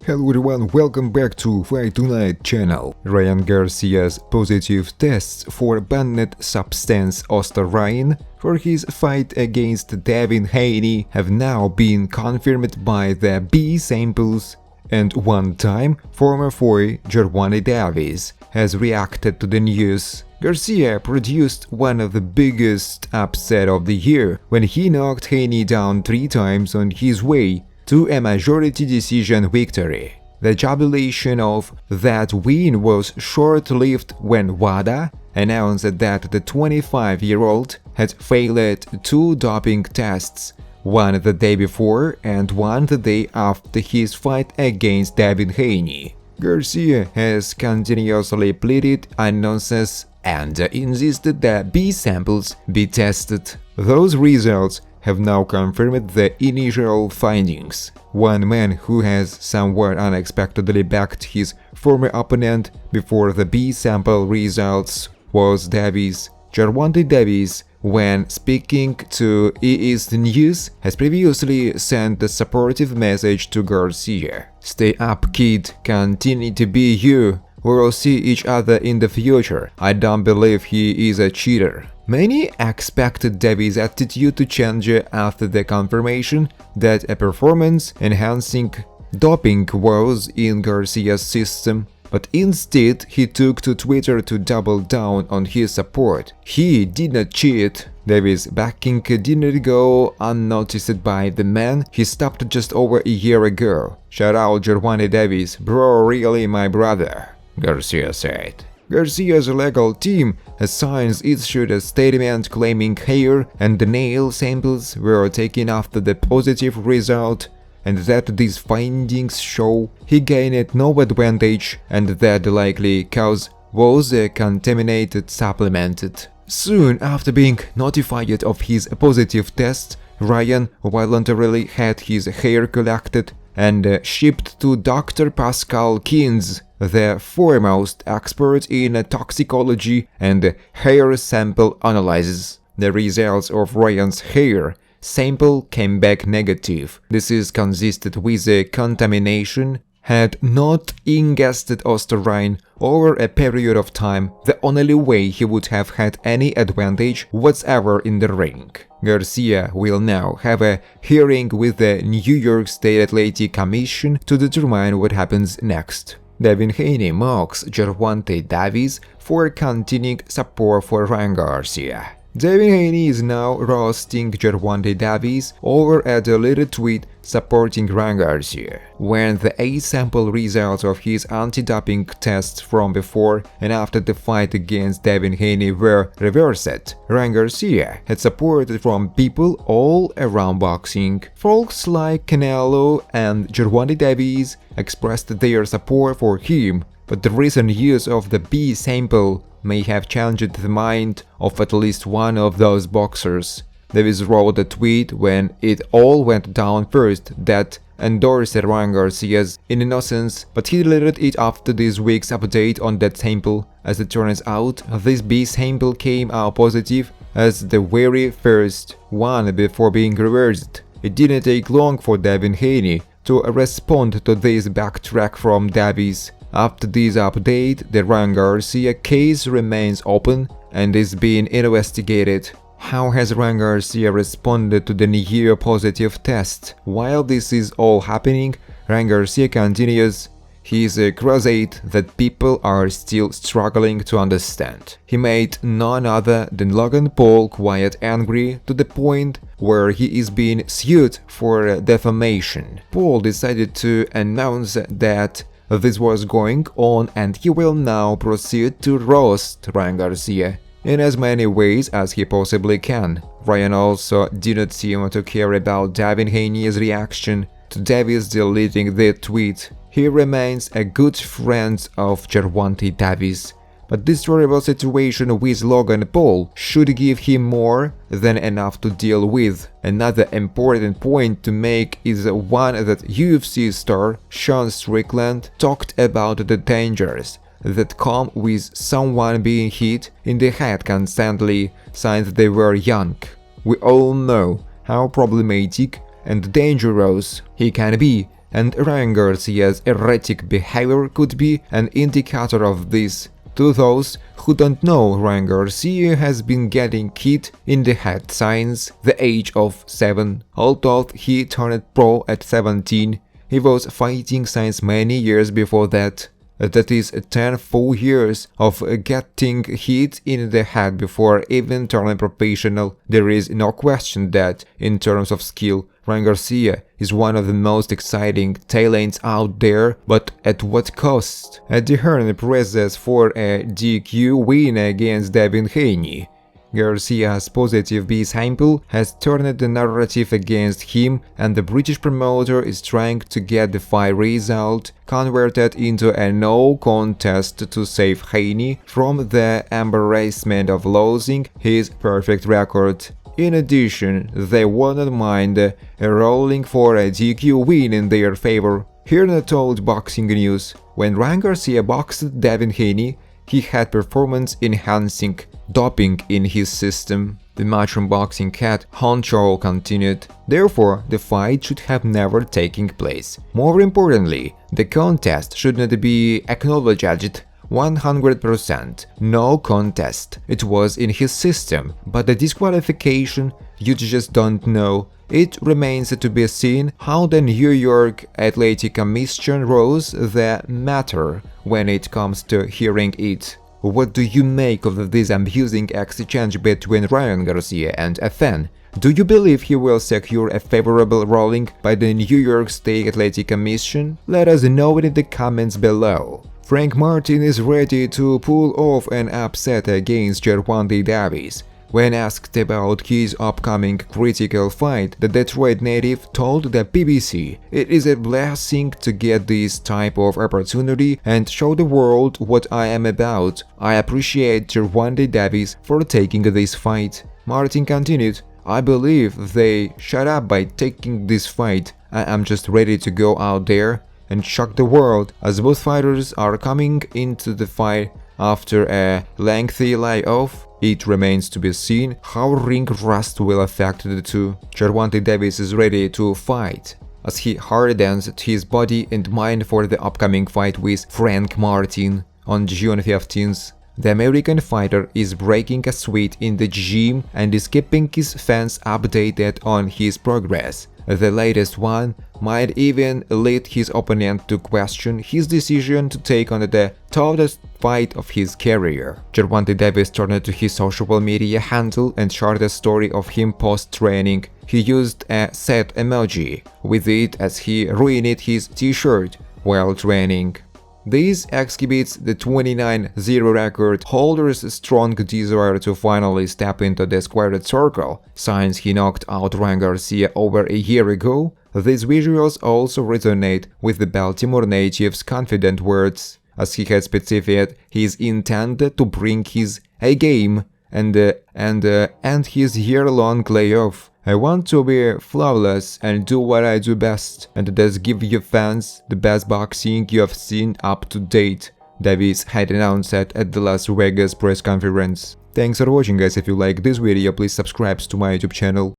Hello everyone, welcome back to Fight Tonight channel. Ryan Garcia's positive tests for banned substance Ryan for his fight against Devin Haney have now been confirmed by the B samples, and one-time former foe Gervonta Davis has reacted to the news. Garcia produced one of the biggest upset of the year when he knocked Haney down 3 times on his way to a majority decision victory. The jubilation of that win was short-lived when WADA announced that the 25-year-old had failed 2 doping tests, one the day before and one the day after his fight against Devin Haney. Garcia has continuously pleaded innocence and insisted that B samples be tested. Those results have now confirmed the initial findings. One man who has somewhat unexpectedly backed his former opponent before the B sample results was Davis. Gervonta Davis, when speaking to ES News, has previously sent a supportive message to Garcia. "Stay up, kid, continue to be you. We'll see each other in the future. I don't believe he is a cheater." Many expected Davis' attitude to change after the confirmation that a performance-enhancing doping was in Garcia's system, but instead he took to Twitter to double down on his support. He did not cheat. Davis' backing did not go unnoticed by the man he stopped just over a year ago. "Shout out Gervonta Davis, bro, really my brother," Garcia said. Garcia's legal team has since issued a statement claiming hair and nail samples were taken after the positive result, and that these findings show he gained no advantage and that the likely cause was a contaminated supplement. Soon after being notified of his positive test, Ryan voluntarily had his hair collected and shipped to Dr. Pascal Kins, the foremost expert in toxicology and hair sample analysis. The results of Ryan's hair sample came back negative. This is consistent with a contamination. Had not ingested Ryan over a period of time, the only way he would have had any advantage whatsoever in the ring. Garcia will now have a hearing with the New York State Athletic Commission to determine what happens next. Devin Haney mocks Gervonta Davis for continuing support for Ryan Garcia. Devin Haney is now roasting Gervonta Davis over a deleted tweet supporting Ryan Garcia. When the A-sample results of his anti-doping tests from before and after the fight against Devin Haney were reversed, Ryan Garcia had support from people all around boxing. Folks like Canelo and Gervonta Davis expressed their support for him, but the recent use of the B sample may have changed the mind of at least one of those boxers. Davis wrote a tweet when it all went down first that endorsed Ryan Garcia's innocence, but he deleted it after this week's update on that sample. As it turns out, this B sample came out positive as the very first one before being reversed. It didn't take long for Devin Haney to respond to this backtrack from Davis. After this update, the Ryan Garcia case remains open and is being investigated. How has Ryan Garcia responded to the new positive test? While this is all happening, Ryan Garcia continues his crusade that people are still struggling to understand. He made none other than Logan Paul quite angry to the point where he is being sued for defamation. Paul decided to announce that this was going on and he will now proceed to roast Ryan Garcia in as many ways as he possibly can. Ryan also did not seem to care about Devin Haney's reaction to Davis deleting the tweet. He remains a good friend of Gervonta Davis, but this terrible situation with Logan Paul should give him more than enough to deal with. Another important point to make is one that UFC star Sean Strickland talked about the dangers that come with someone being hit in the head constantly since they were young. We all know how problematic and dangerous he can be and Ryan Garcia's erratic behavior could be an indicator of this. To those who don't know, Ryan Garcia has been getting hit in the head since the age of 7. Although he turned pro at 17, he was fighting since many years before that. That is 10 full years of getting hit in the head before even turning professional. There is no question that, in terms of skill, Ryan Garcia is one of the most exciting talents out there, but at what cost? The Hearn presses for a DQ win against Devin Haney. Garcia's positive B sample has turned the narrative against him, and the British promoter is trying to get the fight result converted into a no contest to save Haney from the embarrassment of losing his perfect record. In addition, they wouldn't mind rolling for a DQ win in their favor. Hearn told Boxing News, "When Ryan Garcia boxed Devin Haney, he had performance-enhancing doping in his system." The Matchroom Boxing cat honcho continued, "Therefore, the fight should have never taken place. More importantly, the contest should not be acknowledged 100%. No contest. It was in his system, but the disqualification, you just don't know. It remains to be seen how the New York Athletic Commission rules the matter when it comes to hearing it." What do you make of this amusing exchange between Ryan Garcia and a fan? Do you believe he will secure a favorable ruling by the New York State Athletic Commission? Let us know in the comments below. Frank Martin is ready to pull off an upset against Gervonta Davis. When asked about his upcoming critical fight, the Detroit native told the BBC, "It is a blessing to get this type of opportunity and show the world what I am about. I appreciate Gervonta Davis for taking this fight." Martin continued, "I believe they shut up by taking this fight. I am just ready to go out there and shock the world, as both fighters are coming into the fight after a lengthy layoff. It remains to be seen how ring rust will affect the two. Gervonta Davis is ready to fight, as he hardens his body and mind for the upcoming fight with Frank Martin on June 15th. The American fighter is breaking a sweat in the gym and is keeping his fans updated on his progress. The latest one might even lead his opponent to question his decision to take on the toughest fight of his career. Gervonta Davis turned to his social media handle and shared a story of him post-training. He used a sad emoji with it as he ruined his t-shirt while training. This exhibits the 29-0 record holder's strong desire to finally step into the squared circle since he knocked out Ryan Garcia over a year ago. These visuals also resonate with the Baltimore native's confident words, as he had specified his intent to bring his A-game and end his year-long layoff. "I want to be flawless and do what I do best, and thus give you fans the best boxing you have seen up to date," Davis had announced at the Las Vegas press conference. Thanks for watching, guys. If you like this video, please subscribe to my YouTube channel.